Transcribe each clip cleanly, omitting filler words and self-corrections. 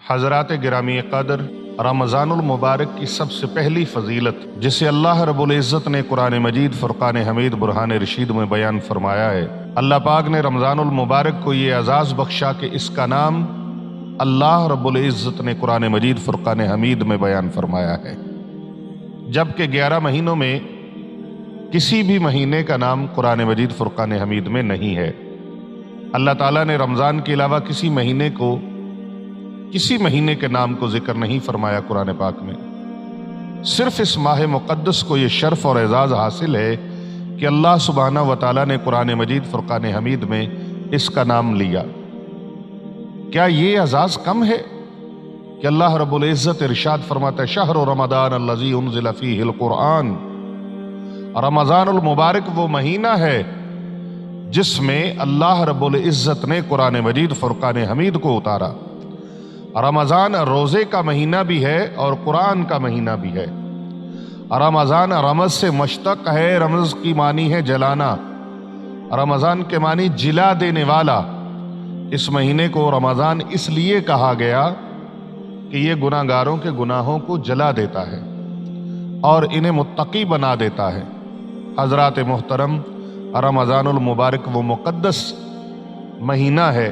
حضرات گرامی قدر، رمضان المبارک کی سب سے پہلی فضیلت جسے اللہ رب العزت نے قرآن مجید فرقان حمید برہان رشید میں بیان فرمایا ہے، اللہ پاک نے رمضان المبارک کو یہ اعزاز بخشا کہ اس کا نام اللہ رب العزت نے قرآن مجید فرقان حمید میں بیان فرمایا ہے، جبکہ 11 مہینوں میں کسی بھی مہینے کا نام قرآن مجید فرقان حمید میں نہیں ہے۔ اللہ تعالیٰ نے رمضان کے علاوہ کسی مہینے کے نام کو ذکر نہیں فرمایا قرآن پاک میں۔ صرف اس ماہ مقدس کو یہ شرف اور اعزاز حاصل ہے کہ اللہ سبحانہ و تعالیٰ نے قرآن مجید فرقان حمید میں اس کا نام لیا۔ کیا یہ اعزاز کم ہے کہ اللہ رب العزت ارشاد فرماتا ہے شہر رمضان الذی انزل فیہ القرآن، رمضان المبارک وہ مہینہ ہے جس میں اللہ رب العزت نے قرآن مجید فرقان حمید کو اتارا۔ رمضان روزے کا مہینہ بھی ہے اور قرآن کا مہینہ بھی ہے۔ رمضان رمض سے مشتق ہے، رمض کی معنی ہے جلانا، رمضان کے معنی جلا دینے والا۔ اس مہینے کو رمضان اس لیے کہا گیا کہ یہ گناہگاروں کے گناہوں کو جلا دیتا ہے اور انہیں متقی بنا دیتا ہے۔ حضرات محترم، رمضان المبارک وہ مقدس مہینہ ہے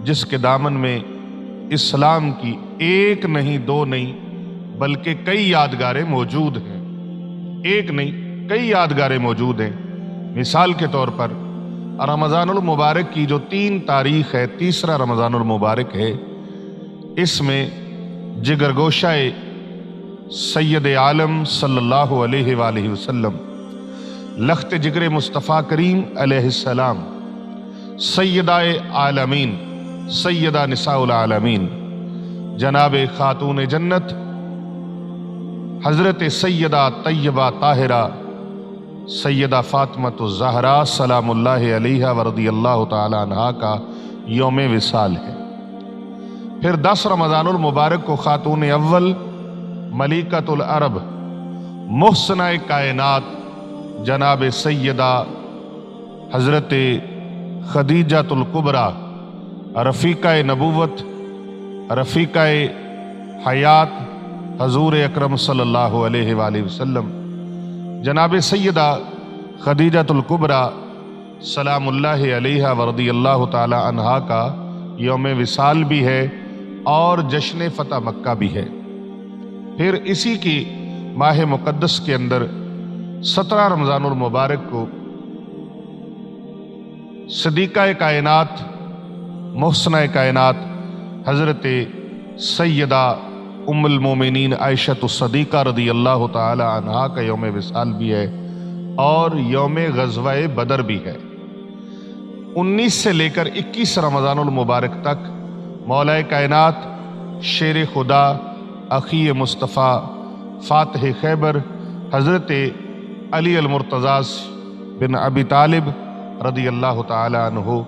جس کے دامن میں اسلام کی ایک نہیں، دو نہیں، بلکہ کئی یادگاریں موجود ہیں۔ ایک نہیں، کئی یادگاریں موجود ہیں۔ مثال کے طور پر رمضان المبارک کی جو 3 تاریخ ہے، تیسرا رمضان المبارک ہے، اس میں جگرگوشہ سید عالم صلی اللہ علیہ وآلہ وسلم، لخت جگر مصطفیٰ کریم علیہ السلام، سیدہ عالمین، سیدہ نساء العالمین، جناب خاتون جنت حضرت سیدہ طیبہ طاہرہ سیدہ فاطمۃ الزہرا سلام اللہ علیہا ورضی اللہ تعالی عنہا کا یوم وصال ہے۔ پھر 10 رمضان المبارک کو خاتون اول ملکۃ العرب محسنہ کائنات جناب سیدہ حضرت خدیجۃ الکبریٰ رفیقہ نبوت، رفیقہ حیات حضور اکرم صلی اللہ علیہ وآلہ وسلم، جناب سیدہ خدیجۃ الکبریٰ سلام اللہ علیہا ورضی اللہ تعالی عنہا کا یوم وصال بھی ہے اور جشن فتح مکہ بھی ہے۔ پھر اسی کی ماہ مقدس کے اندر 17 رمضان المبارک کو صدیقہ کائنات محسنہ کائنات حضرت سیدہ ام المومنین عائشہ الصدیقہ رضی اللہ تعالی عنہا کا یوم وصال بھی ہے اور یوم غزوہ بدر بھی ہے۔ 19 سے لے کر 21 رمضان المبارک تک مولا کائنات، شیر خدا، اخی مصطفیٰ، فاتح خیبر حضرت علی المرتضیٰ بن ابی طالب رضی اللہ تعالی عنہ،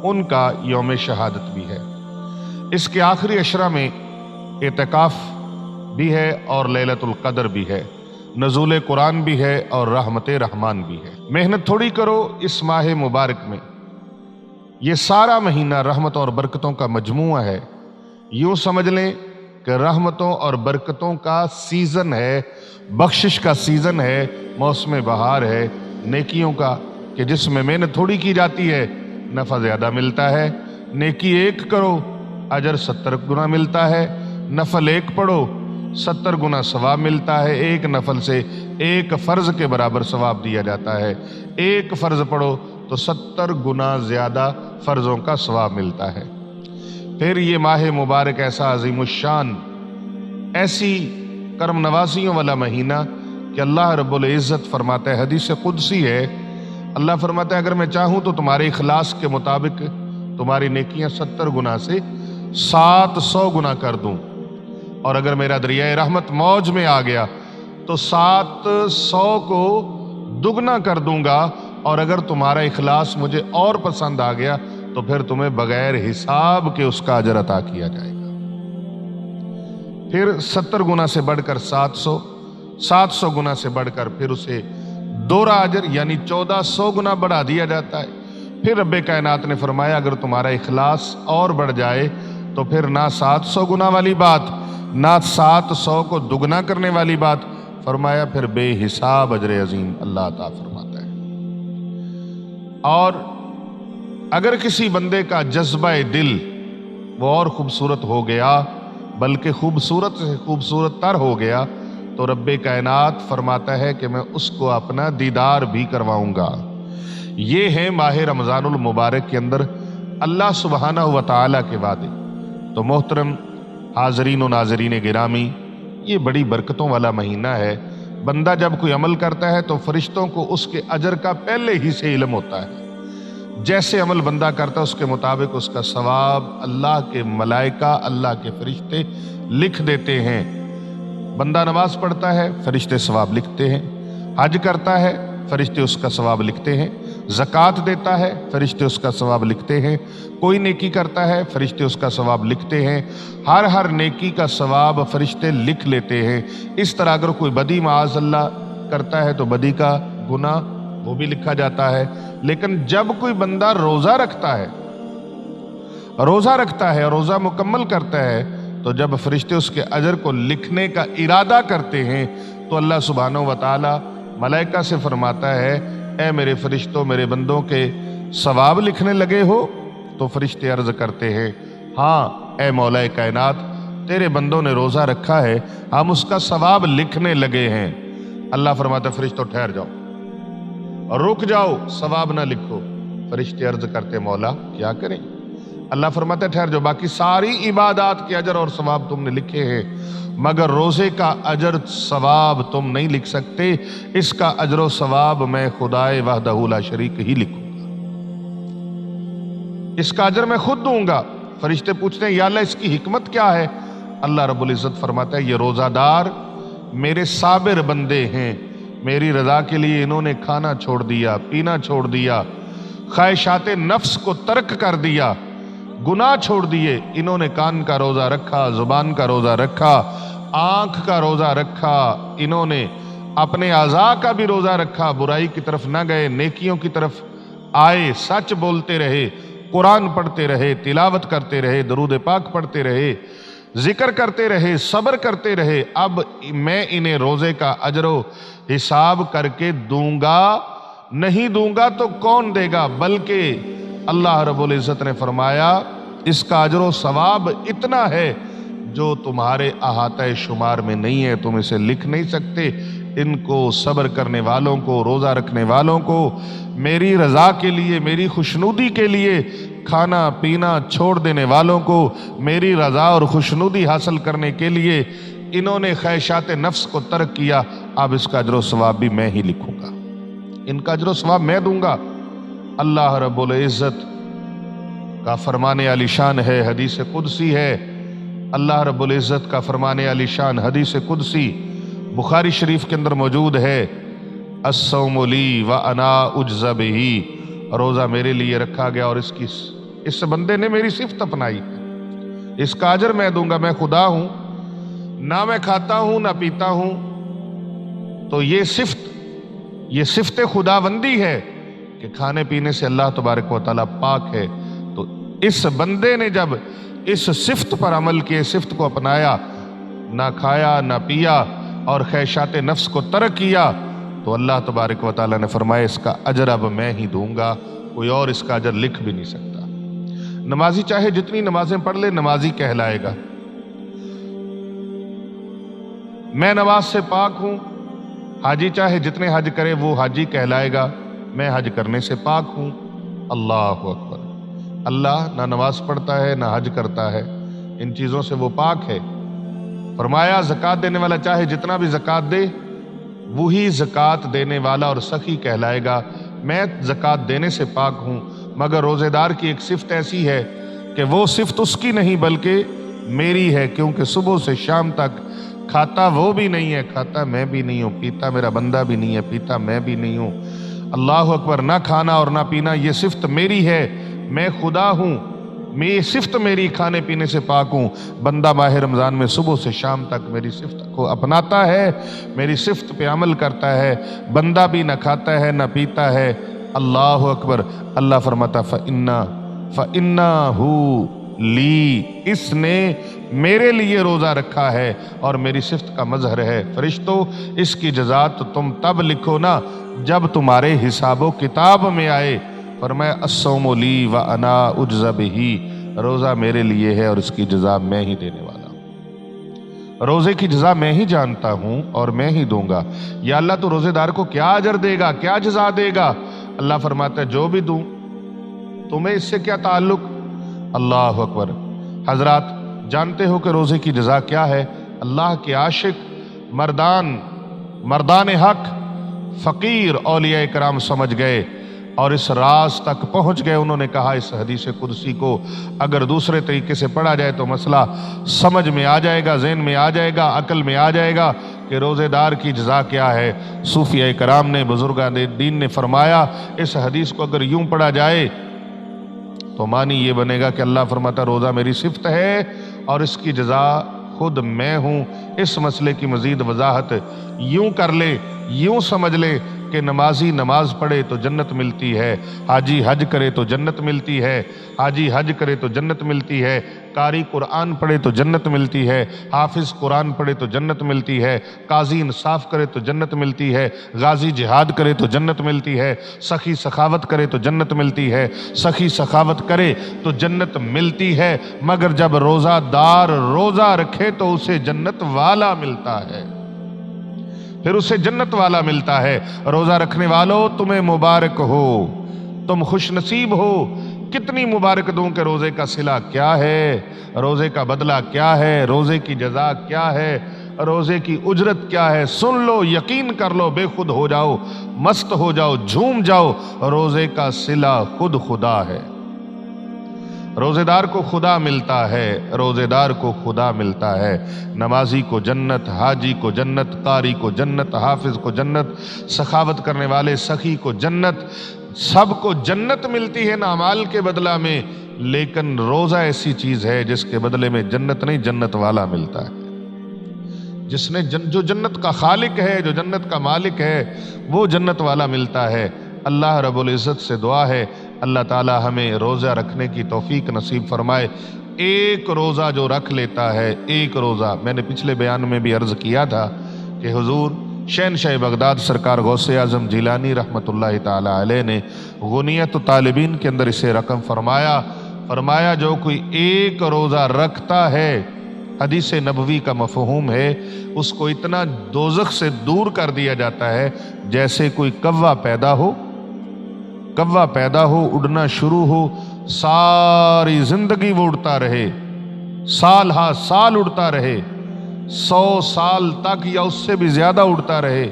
ان کا یوم شہادت بھی ہے۔ اس کے آخری عشرہ میں اعتکاف بھی ہے اور لیلۃ القدر بھی ہے، نزول قرآن بھی ہے اور رحمت رحمان بھی ہے۔ محنت تھوڑی کرو اس ماہ مبارک میں، یہ سارا مہینہ رحمت اور برکتوں کا مجموعہ ہے۔ یوں سمجھ لیں کہ رحمتوں اور برکتوں کا سیزن ہے، بخشش کا سیزن ہے، موسم بہار ہے، نیکیوں کا، کہ جس میں محنت تھوڑی کی جاتی ہے، نفع زیادہ ملتا ہے۔ نیکی ایک کرو، اجر 70 گنا ملتا ہے، نفل ایک پڑھو، 70 گنا ثواب ملتا ہے۔ ایک نفل سے ایک فرض کے برابر ثواب دیا جاتا ہے۔ ایک فرض پڑھو تو 70 گنا زیادہ فرضوں کا ثواب ملتا ہے۔ پھر یہ ماہ مبارک ایسا عظیم الشان، ایسی کرم نوازیوں والا مہینہ کہ اللہ رب العزت فرماتا ہے، حدیث قدسی ہے، اللہ فرماتا ہے اگر میں چاہوں تو تمہارے اخلاص کے مطابق تمہاری نیکیاں 70 گنا سے 700 گنا کر دوں، اور اگر میرا دریائے رحمت موج میں آ گیا تو 700 کو دگنا کر دوں گا، اور اگر تمہارا اخلاص مجھے اور پسند آ گیا تو پھر تمہیں بغیر حساب کے اس کا اجر عطا کیا جائے گا۔ پھر 70 گنا سے بڑھ کر 700، 700 گنا سے بڑھ کر پھر اسے دوہرا اجر یعنی 1400 گنا بڑھا دیا جاتا ہے۔ پھر رب کائنات نے فرمایا اگر تمہارا اخلاص اور بڑھ جائے تو پھر نہ 700 گنا والی بات، نہ 700 کو دگنا کرنے والی بات، فرمایا پھر بے حساب اجر عظیم اللہ عطا فرماتا ہے۔ اور اگر کسی بندے کا جذبہ دل وہ اور خوبصورت ہو گیا، بلکہ خوبصورت سے خوبصورت تر ہو گیا، تو رب کائنات فرماتا ہے کہ میں اس کو اپنا دیدار بھی کرواؤں گا۔ یہ ہے ماہ رمضان المبارک کے اندر اللہ سبحانہ و تعالی کے وعدے۔ تو محترم حاضرین و ناظرین گرامی، یہ بڑی برکتوں والا مہینہ ہے۔ بندہ جب کوئی عمل کرتا ہے تو فرشتوں کو اس کے اجر کا پہلے ہی سے علم ہوتا ہے۔ جیسے عمل بندہ کرتا ہے اس کے مطابق اس کا ثواب اللہ کے ملائکہ، اللہ کے فرشتے لکھ دیتے ہیں۔ بندہ نماز پڑھتا ہے، فرشتے ثواب لکھتے ہیں۔ حج کرتا ہے، فرشتے اس کا ثواب لکھتے ہیں۔ زکوٰۃ دیتا ہے، فرشتے اس کا ثواب لکھتے ہیں۔ کوئی نیکی کرتا ہے، فرشتے اس کا ثواب لکھتے ہیں۔ ہر نیکی کا ثواب فرشتے لکھ لیتے ہیں۔ اس طرح اگر کوئی بدی معاذ اللہ کرتا ہے تو بدی کا گناہ وہ بھی لکھا جاتا ہے۔ لیکن جب کوئی بندہ روزہ رکھتا ہے اور روزہ مکمل کرتا ہے، تو جب فرشتے اس کے اجر کو لکھنے کا ارادہ کرتے ہیں تو اللہ سبحانہ و تعالی ملائکہ سے فرماتا ہے، اے میرے فرشتوں، میرے بندوں کے ثواب لکھنے لگے ہو؟ تو فرشتے عرض کرتے ہیں، ہاں اے مولا کائنات، تیرے بندوں نے روزہ رکھا ہے، ہم اس کا ثواب لکھنے لگے ہیں۔ اللہ فرماتا ہے، فرشتوں ٹھہر جاؤ اور رک جاؤ، ثواب نہ لکھو۔ فرشتے عرض کرتے، مولا کیا کریں؟ اللہ فرماتا ہے، ٹھہر جاؤ، باقی ساری عبادات کے اجر اور ثواب تم نے لکھے ہیں، مگر روزے کا اجر ثواب تم نہیں لکھ سکتے۔ اس کا اجر و ثواب میں خدائے وحدہ لا شریک ہی لکھوں گا، اس کا اجر میں خود دوں گا۔ فرشتے پوچھتے ہیں، یا اللہ اس کی حکمت کیا ہے؟ اللہ رب العزت فرماتا ہے، یہ روزہ دار میرے صابر بندے ہیں، میری رضا کے لیے انہوں نے کھانا چھوڑ دیا، پینا چھوڑ دیا، خواہشات نفس کو ترک کر دیا، گناہ چھوڑ دیے۔ انہوں نے کان کا روزہ رکھا، زبان کا روزہ رکھا، آنکھ کا روزہ رکھا، انہوں نے اپنے اعضاء کا بھی روزہ رکھا، برائی کی طرف نہ گئے، نیکیوں کی طرف آئے، سچ بولتے رہے، قرآن پڑھتے رہے، تلاوت کرتے رہے، درود پاک پڑھتے رہے، ذکر کرتے رہے، صبر کرتے رہے۔ اب میں انہیں روزے کا اجر و حساب کر کے دوں گا، نہیں دوں گا تو کون دے گا؟ بلکہ اللہ رب العزت نے فرمایا، اس کا اجر و ثواب اتنا ہے جو تمہارے احاطہ شمار میں نہیں ہے، تم اسے لکھ نہیں سکتے۔ ان کو، صبر کرنے والوں کو، روزہ رکھنے والوں کو، میری رضا کے لیے، میری خوشنودی کے لیے کھانا پینا چھوڑ دینے والوں کو، میری رضا اور خوشنودی حاصل کرنے کے لیے انہوں نے خواہشات نفس کو ترک کیا، اب اس کا اجر و ثواب بھی میں ہی لکھوں گا، ان کا اجر و ثواب میں دوں گا۔ اللہ رب العزت کا فرمان عالی شان ہے، حدیث قدسی ہے۔ اللہ رب العزت کا فرمان عالی شان حدیث قدسی بخاری شریف کے اندر موجود ہے، الصوم لی وانا اجزی بہ، روزہ میرے لیے رکھا گیا اور اس بندے نے میری صفت اپنائی ہے، اس کا اجر میں دوں گا۔ میں خدا ہوں، نہ میں کھاتا ہوں نہ پیتا ہوں، تو یہ صفت خداوندی ہے کہ کھانے پینے سے اللہ تبارک و تعالیٰ پاک ہے۔ تو اس بندے نے جب اس صفت پر عمل کیے، صفت کو اپنایا، نہ کھایا نہ پیا اور خواہشات نفس کو ترک کیا، تو اللہ تبارک و تعالیٰ نے فرمایا، اس کا اجر اب میں ہی دوں گا، کوئی اور اس کا اجر لکھ بھی نہیں سکتا۔ نمازی چاہے جتنی نمازیں پڑھ لے، نمازی کہلائے گا۔ میں نماز سے پاک ہوں، حاجی چاہے جتنے حج کرے وہ حاجی کہلائے گا، میں حج کرنے سے پاک ہوں۔ اللہ اکبر! اللہ نہ نماز پڑھتا ہے نہ حج کرتا ہے، ان چیزوں سے وہ پاک ہے۔ فرمایا، زکوٰۃ دینے والا چاہے جتنا بھی زکوٰۃ دے، وہی زکوٰۃ دینے والا اور سخی کہلائے گا۔ میں زکوٰۃ دینے سے پاک ہوں، مگر روزے دار کی ایک صفت ایسی ہے کہ وہ صفت اس کی نہیں بلکہ میری ہے، کیونکہ صبح سے شام تک کھاتا وہ بھی نہیں ہے، کھاتا میں بھی نہیں ہوں، پیتا میرا بندہ بھی نہیں ہے، پیتا میں بھی نہیں ہوں۔ اللہ اکبر! نہ کھانا اور نہ پینا یہ صفت میری ہے، میں خدا ہوں، یہ صفت میری، کھانے پینے سے پاک ہوں۔ بندہ ماہ رمضان میں صبح سے شام تک میری صفت کو اپناتا ہے، میری صفت پہ عمل کرتا ہے، بندہ بھی نہ کھاتا ہے نہ پیتا ہے۔ اللہ اکبر! اللہ فرماتا، فَإِنَّهُ لی، اس نے میرے لیے روزہ رکھا ہے اور میری صفت کا مظہر ہے۔ فرشتوں، اس کی جزا تو تم تب لکھو نا جب تمہارے حساب و کتاب میں آئے۔ فرمایا الصوم لی وانا اجزی بہ، روزہ میرے لیے ہے اور اس کی جزا میں ہی دینے والا ہوں، روزے کی جزا میں ہی جانتا ہوں اور میں ہی دوں گا۔ یا اللہ تو روزے دار کو کیا اجر دے گا، کیا جزا دے گا؟ اللہ فرماتا ہے جو بھی دوں، تمہیں اس سے کیا تعلق؟ اللہ اکبر۔ حضرات جانتے ہو کہ روزے کی جزا کیا ہے؟ اللہ کے عاشق مردان حق فقیر اولیاء کرام سمجھ گئے اور اس راز تک پہنچ گئے۔ انہوں نے کہا اس حدیث قدسی کو اگر دوسرے طریقے سے پڑھا جائے تو مسئلہ سمجھ میں آ جائے گا، ذہن میں آ جائے گا، عقل میں آ جائے گا کہ روزے دار کی جزا کیا ہے۔ صوفیاء کرام نے، بزرگان دین نے فرمایا اس حدیث کو اگر یوں پڑھا جائے تو معنی یہ بنے گا کہ اللہ فرماتا روزہ میری صفت ہے اور اس کی جزا خود میں ہوں۔ اس مسئلے کی مزید وضاحت یوں کر لے، یوں سمجھ لے کہ نمازی نماز پڑھے تو جنت ملتی ہے، حاجی حج کرے تو جنت ملتی ہے، حاجی حج کرے تو جنت ملتی ہے، قاری قرآن پڑھے تو جنت ملتی ہے، حافظ قرآن پڑھے تو جنت ملتی ہے، قاضی انصاف کرے تو جنت ملتی ہے، غازی جہاد کرے تو جنت ملتی ہے، سخی سخاوت کرے تو جنت ملتی ہے، سخی سخاوت کرے تو جنت ملتی ہے، مگر جب روزہ دار روزہ رکھے تو اسے جنت والا ملتا ہے، پھر اسے جنت والا ملتا ہے۔ روزہ رکھنے والوں تمہیں مبارک ہو، تم خوش نصیب ہو۔ کتنی مبارک دوں کہ روزے کا صلہ کیا ہے، روزے کا بدلہ کیا ہے، روزے کی جزا کیا ہے، روزے کی اجرت کیا ہے۔ سن لو، یقین کر لو، بے خود ہو جاؤ، مست ہو جاؤ، جھوم جاؤ، روزے کا صلہ خود خدا ہے۔ روزے دار کو خدا ملتا ہے، روزے دار کو خدا ملتا ہے۔ نمازی کو جنت، حاجی کو جنت، قاری کو جنت، حافظ کو جنت، سخاوت کرنے والے سخی کو جنت، سب کو جنت ملتی ہے اعمال کے بدلہ میں۔ لیکن روزہ ایسی چیز ہے جس کے بدلے میں جنت نہیں، جنت والا ملتا ہے۔ جس نے جو جنت کا خالق ہے، جو جنت کا مالک ہے، وہ جنت والا ملتا ہے۔ اللہ رب العزت سے دعا ہے اللہ تعالی ہمیں روزہ رکھنے کی توفیق نصیب فرمائے۔ ایک روزہ جو رکھ لیتا ہے، ایک روزہ، میں نے پچھلے بیان میں بھی عرض کیا تھا کہ حضور شہنشاہ بغداد سرکار غوث اعظم جیلانی رحمۃ اللہ تعالی علیہ نے غنیت طالبین کے اندر اسے رقم فرمایا جو کوئی ایک روزہ رکھتا ہے، حدیث نبوی کا مفہوم ہے، اس کو اتنا دوزخ سے دور کر دیا جاتا ہے جیسے کوئی کوا پیدا ہو، اڑنا شروع ہو، ساری زندگی وہ اڑتا رہے، سال ہا سال اڑتا رہے، 100 سال تک یا اس سے بھی زیادہ اڑتا رہے،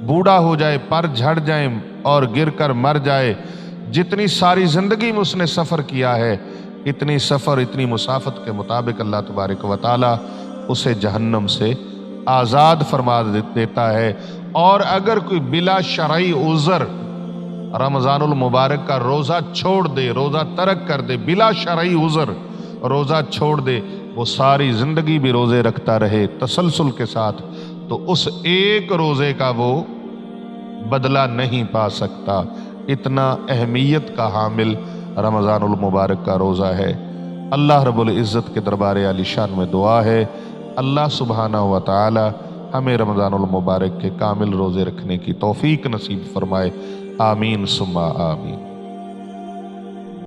بوڑھا ہو جائے، پر جھڑ جائیں اور گر کر مر جائے۔ جتنی ساری زندگی میں اس نے سفر کیا ہے، اتنی سفر، اتنی مسافت کے مطابق اللہ تبارک و تعالی اسے جہنم سے آزاد فرما دیتا ہے۔ اور اگر کوئی بلا شرعی عذر رمضان المبارک کا روزہ چھوڑ دے، روزہ ترک کر دے، بلا شرعی عذر روزہ چھوڑ دے، وہ ساری زندگی بھی روزے رکھتا رہے تسلسل کے ساتھ، تو اس ایک روزے کا وہ بدلہ نہیں پا سکتا۔ اتنا اہمیت کا حامل رمضان المبارک کا روزہ ہے۔ اللہ رب العزت کے دربار عالی شان میں دعا ہے اللہ سبحانہ و تعالی ہمیں رمضان المبارک کے کامل روزے رکھنے کی توفیق نصیب فرمائے۔ آمین ثم آمین۔